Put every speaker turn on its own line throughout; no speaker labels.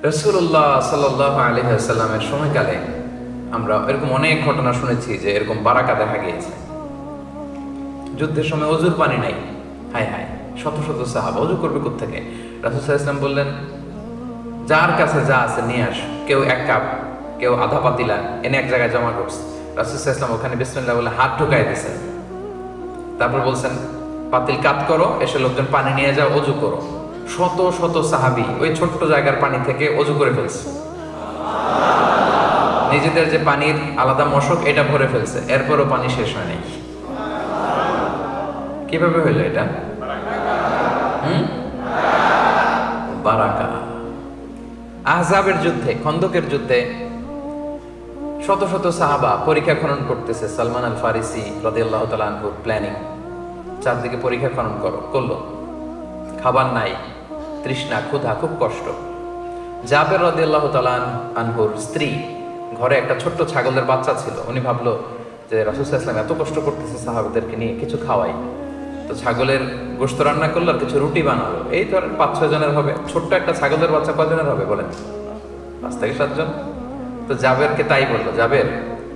রাসূলুল্লাহ সাল্লাল্লাহু আলাইহি ওয়াসাল্লামের সময়কালে আমরা এরকম অনেক ঘটনা শুনেছি যে এরকম বারাকা দেখা গিয়েছে। যুদ্ধের সময় অজুর পানি নাই, হায় হায়, শত শত সাহাবা অজু করবে কোত্থেকে? রাসূল সাল্লাল্লাহু আলাইহি ওয়াসাল্লাম বললেন, যার কাছে যা আছে নিয়ে আস। কেউ এক কাপ, কেউ আধা পাতিলা এনে এক জায়গায় জমা করছে। রাসূল সাল্লাল্লাহু আলাইহি ওয়াসাল্লাম ওখানে বিসমিল্লাহ বলে হাত ঢুকাই দিয়েছেন। তারপর বলছেন, পাতিল কাত করো, এসে লোকজন পানি নিয়ে যাও, অজু করো। শত শত সাহাবী ওই ছোট্ট জায়গার পানি থেকে অজু করে ফেলছে। নিজেদের যে পানির আলাদা মশক এটা ভরে ফেলছে, এরপরও পানি শেষ হয় নাই। কিভাবে হইলো এটা? বারাকা। আহজাবের যুদ্ধে, খন্দকের যুদ্ধে শত শত সাহাবা পরীক্ষা খনন করতেছে। সালমান আল ফারিসি রাদিয়াল্লাহু তাআলা আনহুর প্ল্যানিং, চারদিকে পরীক্ষা খনন করলো। খাবার নাই, তৃষ্ণা, ক্ষুধা, খুব কষ্ট। জাবের রাদিয়াল্লাহু তাআলা আনহুর স্ত্রী, ঘরে একটা ছোট্ট ছাগলের বাচ্চা ছিল। উনি ভাবলো যে রাসূল সাল্লাল্লাহু আলাইহি ওয়াসাল্লাম এত কষ্ট করতেছে সাহাবাদেরকে নিয়ে, কিছু খাওয়াই। তো ছাগলের গোশত রান্না করলো আর কিছু রুটি বানালো। এই ধরেন 5-6 জনের হবে। ছোট্ট একটা ছাগলের বাচ্চা কয়জনের হবে বলেন? 5 থেকে 7 জন। তো জাবেরকে তাই বললো, জাবের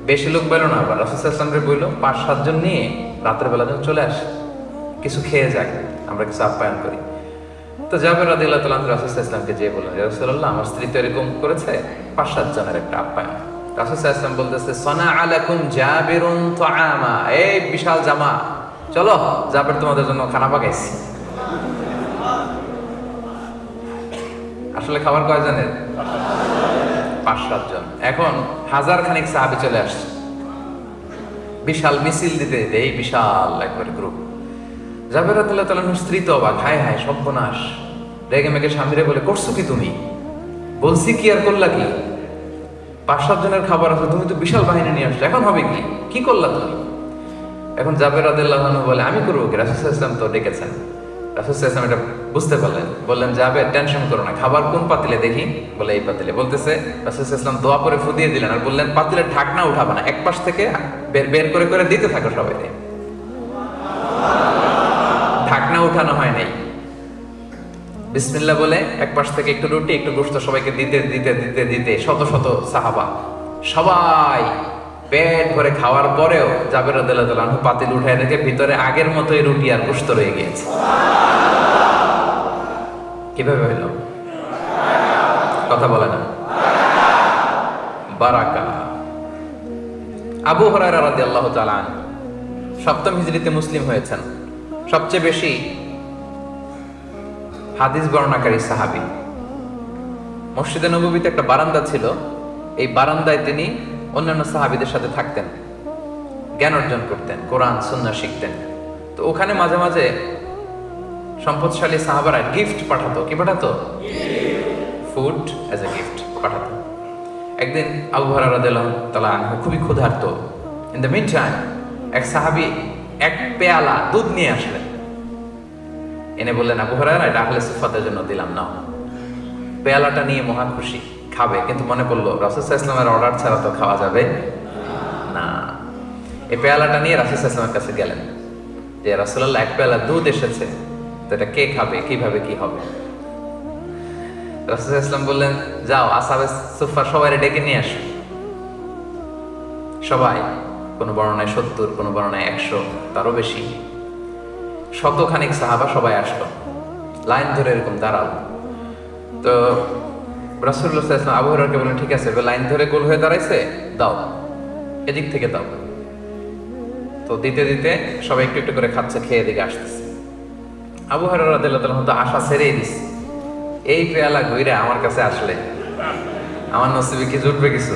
বেশি লোক বেরো না, আবার রাসূল সাল্লাল্লাহু আলাইহি ওয়াসাল্লামকে বললো 5-7 জন নিয়ে রাতের বেলা যেন চলে আসে, কিছু খেয়ে যাক, আমরা কিছু আপ্যায়ন করি। তো জাবের রাদিয়াল্লাহু তাআলা রাসূল সাল্লাল্লাহু আলাইহি ওয়াসাল্লামকে যেয়ে বললেন, ইয়া রাসূলুল্লাহ, আমার স্ত্রী তো এরকম করেছে, 5-7 জনের একটা আপ্যায়ন। রাসূল সাল্লাল্লাহু আলাইহি ওয়াসাল্লাম বলতেছে, সানা আলাকুম জাবিরুন তুআমা, এই বিশাল জামা, চলো জাবের তোমাদের জন্য খানা পাকাইছি। আসলে খাবার কয়জনের? 5-7 জন। এখন 1000 খানিক সাহাবী চলে আসছে, বিশাল মিছিল দিতে দিতে, এই বিশাল একবার গ্রুপ। জাবের রাদিয়াল্লাহু তাআলার স্ত্রী তো অবাক, হায় হায় সর্বনাশ। রেগে মেগে স্বামীরে বলে, করছো কি তুমি? বলছি কি আর করলা কি? 5-7 জনের খাবার আছে, তুমি তো বিশাল বাহিনী নিয়ে আসছো, এখন হবে কি? কি করলা তুমি? এখন জাবের রাদিয়াল্লাহু আনহু বলে, আমি করবো কি? রাসূল সাল্লাল্লাহু আলাইহি ওয়াসাল্লাম তো ডেকেছেন। রাসূল সাল্লাল্লাহু আলাইহি ওয়াসাল্লাম এটা বুঝতে পারলেন, বললেন, জাবের টেনশন করো না, খাবার কোন পাতিলে দেখি? বলে এই পাতিলে। বলতেছে, রাসূল সাল্লাল্লাহু আলাইহি ওয়াসাল্লাম দোয়া করে ফু দিয়ে দিলেন আর বললেন, পাতিলের ঢাকনা উঠাবে না, এক পাশ থেকে বের করে করে দিতে থাকো সবাই। ঢাকনা উঠানো হয় নাই। বিসমিল্লাহ বলে এক পাশ থেকে একটু রুটি একটু গোশত সবাইকে দিতে দিতে দিতে দিতে শত শত সাহাবা সবাই পেট ভরে খাওয়ার পরেও জাবের রাদিয়াল্লাহু তাআলা আনহু পাতিল উঠায় দেখে ভিতরে আগের মতোই রুটি আর গোশত রয়ে গিয়েছে। কিভাবে হইল? কথা বলে না। বারাকা। আবু হুরায়রা রাদিয়াল্লাহু তাআলা আনহু 7ম হিজরিতে মুসলিম হয়েছেন, সবচেয়ে বেশি হাদিস বর্ণনাকারী সাহাবী। মসজিদে নববীতে একটা বারান্দা ছিল, এই বারান্দায় তিনি অন্যান্য সাহাবীদের সাথে থাকতেন, জ্ঞান অর্জন করতেন, কোরআন সুন্নাহ শিখতেন। তো ওখানে মাঝে মাঝে সম্পদশালী সাহাবারা গিফট পাঠাতো। কি পাঠাতো? ফুড অ্যাজ এ গিফট পাঠাতো। একদিন আবু হুরায়রা রাদিয়াল্লাহু তাআলা আনহু খুবই ক্ষুধার্ত। ইন দ্য মিড টাইম এক সাহাবী এক পেয়ালা দুধ নিয়ে আসলেন, এনে বললেন, আবু হুরায়রা, এটা আহলে সুফফাতের জন্য দিলাম, নাও। পেয়ালাটা নিয়ে মহা খুশি, খাবে, কিন্তু মনে করলো রাসূল সাল্লাল্লাহু আলাইহি ওয়াসাল্লামের অর্ডার ছাড়া তো খাওয়া যাবে না। এই পেয়ালাটা নিয়ে রাসূল সাল্লাল্লাহু আলাইহি ওয়াসাল্লামের কাছে গেলেন যে, রাসূলুল্লাহ, এক পেয়ালা দুধ এসেছে, তো এটা কে খাবে, কিভাবে কি হবে? রাসূল সাল্লাল্লাহু আলাইহি ওয়াসাল্লাম বললেন, যাও আসহাবে সুফফা সবাই ডেকে নিয়ে আসো। সবাই, কোনো বর্ণনায় 70, কোনো বর্ণনায় 100, তারও বেশি, শতখানিক সাহাবা সবাই আসলো, লাইন ধরে এরকম দাঁড়ালো। তো রাসূলুল্লাহ সাল্লাল্লাহু আলাইহি ওয়াসাল্লাম আবু হুরায়রাকে বললেন, ঠিক আছে, লাইন ধরে গোল হয়ে দাঁড়াইছে, দাও, এদিক থেকে দাও। তো দিতে দিতে সবাই একটু একটু করে খাচ্ছে, খেয়ে এদিকে আসতেছে। আবু হুরায়রা রাদিয়াল্লাহু তাআলা তো আশা ছেড়েই দিছে, এই পেয়ালা ঘুরে আমার কাছে আসলে আমার নসিবে কি জুটবে কিছু?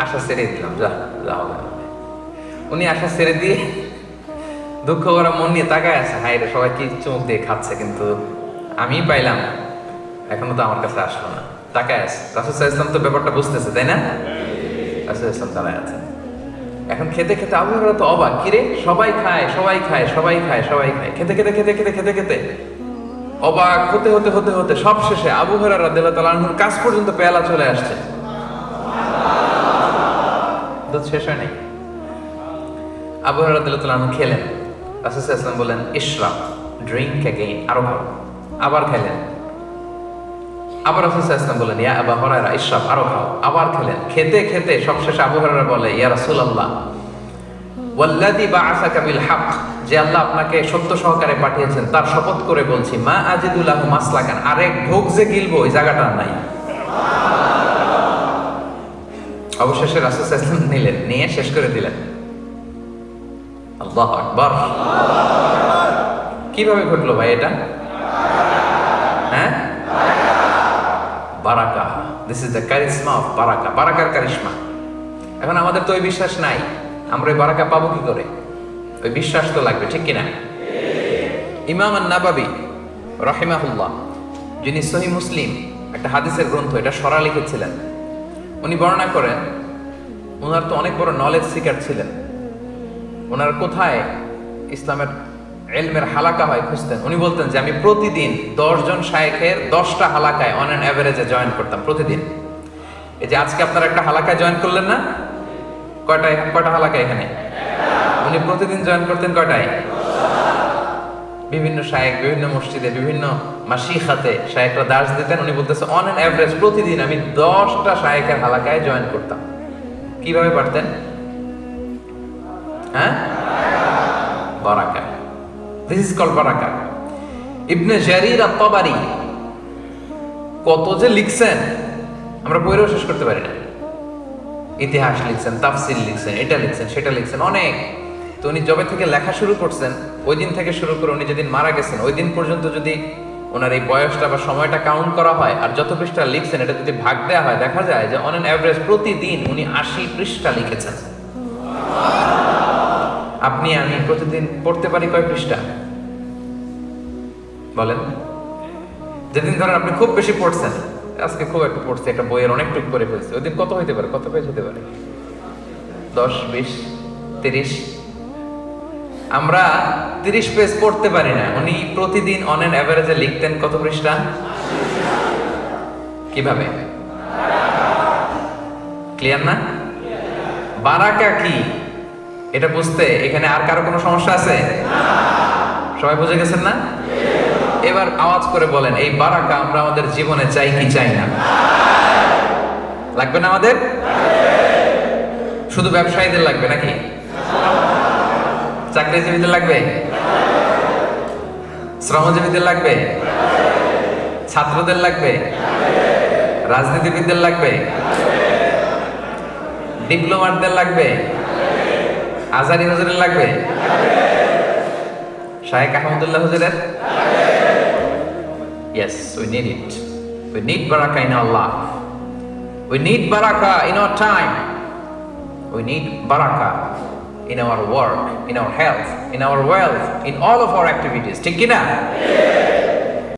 আশা ছেড়ে দিলাম, যা যা হবে। উনি আশা ছেড়ে দিয়ে দুঃখ করা মন নিয়ে তাকায় আছে, হায় রে, সবাই কি চোখ দিয়ে খাচ্ছে, কিন্তু আমি পাইলাম, এখনো তো আমার কাছে আসলো না। তাকায় আছে। রাসূল সাল্লাল্লাহু আলাইহি ওয়াসাল্লাম তো ব্যাপারটা বুঝতেছে, তাই না? রাসূল সাল্লাল্লাহু আলাইহি ওয়াসাল্লাম দাঁড়ায় আছেন। এখন খেতে খেতে আবু হুরায়রা তো অবাক, কিরে, সবাই খায় সবাই খায় সবাই খায় সবাই খায়, খেতে খেতে খেতে খেতে খেতে খেতে অবাক হতে হতে হতে হতে সব শেষে আবু হুরায়রা রাদিয়াল্লাহু তাআলা আনহুর কাছ পর্যন্ত পেয়ালা চলে আসছে, দুধ শেষ হয় নাই। আবু হুরায়রা রাদিয়াল্লাহু তাআলা আনহু খেলেন। রাসূল সাল্লাল্লাহু আলাইহি ওয়াসাল্লাম বলেন, ইশরাব, ড্রিঙ্ক অ্যাগেইন, আরো খাও। আবার খেলেন। আবার রাসূল সাল্লাল্লাহু আলাইহি ওয়াসাল্লাম বলেন, ইয়া আবা হুরায়রা ইশরাব, আরো খাও। আবার খেলেন, খেতে খেতে সবশেষে আবু হুরায়রা বলে, ইয়া রাসূলুল্লাহ ওয়াল্লাযী বা'আসাকা বিল হক, যে আল্লাহ আপনাকে সত্য সহকারে পাঠিয়েছেন তার শপথ করে বলছি, মা আজিদু লাহু মাসলাকান, আরেক ঢোক যে গিলবো ওই জায়গাটা আর নাই। অবশেষে রাসূল সাল্লাল্লাহু আলাইহি ওয়াসাল্লাম নিলেন, নিয়ে শেষ করে দিলেন। আল্লাহু আকবার। কিভাবে ঘটলো ভাই এটা? হ্যাঁ, বারাকা। দিস ইজ দ্য কারিশমা অফ বারাকা, বারাকার কারিশমা। এখন আমাদের তো ওই বিশ্বাস নাই, আমরা ওই বারাকা পাবো কি করে? ওই বিশ্বাস তো লাগবে, ঠিক কিনা? ইমাম আন-নাবাবী রাহিমাহুল্লাহ, যিনি সহিহ মুসলিম একটা হাদিসের গ্রন্থ, এটা সরা লিখেছিলেন, উনি বর্ণনা করেন ওনার তো অনেক বড় নলেজ সিকার ছিলেন। ওনার কোথায় ইসলামের ইলমের হালাকা হয় খুঁজতেন। উনি বলতেন যে আমি প্রতিদিন 10 জন শায়েখের 10টা হালাকায় অন অ্যান অ্যাভারেজে জয়েন করতাম প্রতিদিন। এই যে আজকে আপনারা একটা হালাকায় জয়েন করলেন না, কয়টা হালাকা এখানে? উনি প্রতিদিন জয়েন করতেন কয়টায়? বিভিন্ন শায়েখ, বিভিন্ন মসজিদে, বিভিন্ন মাশিখাতে শায়েখরা দার্স দিতেন। উনি বলতেছে অন অ্যান অ্যাভারেজ প্রতিদিন আমি 10টা শায়েখের হালাকায় জয়েন করতাম। কিভাবে পারতেন? হ্যাঁ, বারাকা। দিস ইজ কল্ড বারাকা। ইবনে জারির আত-তাবারি কত যে লিখছেন আমরা পড়েও শেষ করতে পারি না। ইতিহাস লিখছেন, তাফসীর লিখছেন, এটা লিখছেন, সেটা লিখছেন, অনেক। তো উনি যবে থেকে লেখা শুরু করছেন ওই দিন থেকে শুরু করে উনি যেদিন মারা গেছেন ওই দিন পর্যন্ত যদি ওনার এই বয়সটা বা সময়টা কাউন্ট করা হয় আর যত পৃষ্ঠা লিখছেন এটা যদি ভাগ দেওয়া হয়, দেখা যায় যে অন অ্যান অ্যাভারেজ প্রতিদিন উনি 80 পৃষ্ঠা লিখেছেন। আপনি আমি প্রতিদিন পড়তে পারি কয় পৃষ্ঠা বলেন? যেদিন ধরেন আপনি খুব বেশি পড়ছেন, আজকে খুব একটা পড়ছে, একটা বইয়ের অনেকটুকু করে ফেলছে, ওই দিন কত হইতে পারে? কত পেজ হতে পারে? 10, 20, 30। আমরা 30 পেজ পড়তে পারি না। উনি প্রতিদিন অন অ্যান অ্যাভারেজে লিখতেন কত পৃষ্ঠা? কিভাবে? ক্লিয়ার না? বারাকা কি এটা বুঝতে এখানে আর কারো কোনো সমস্যা আছে? সবাই বুঝে গেছেন না? এবার আওয়াজ করে বলেন, এই বারাকা আমরা আমাদের জীবনে চাই কি চাই না? লাগবে না আমাদের? শুধু ব্যবসায়ীদের লাগবে নাকি? চাকরিজীবীদের লাগবে? শ্রমজীবীদের লাগবে? ছাত্রদের লাগবে? রাজনীতিবিদদের লাগবে? ডিপ্লোমাটদের লাগবে? আজারি হুজুরের লাগবে? শায়েখ আহমদুল্লাহ হুজুরের? Yes, we need it. We need barakah in our life. We need barakah in our time. We need barakah in our work, in our health, in our wealth, in all of our activities. ঠিক কি না?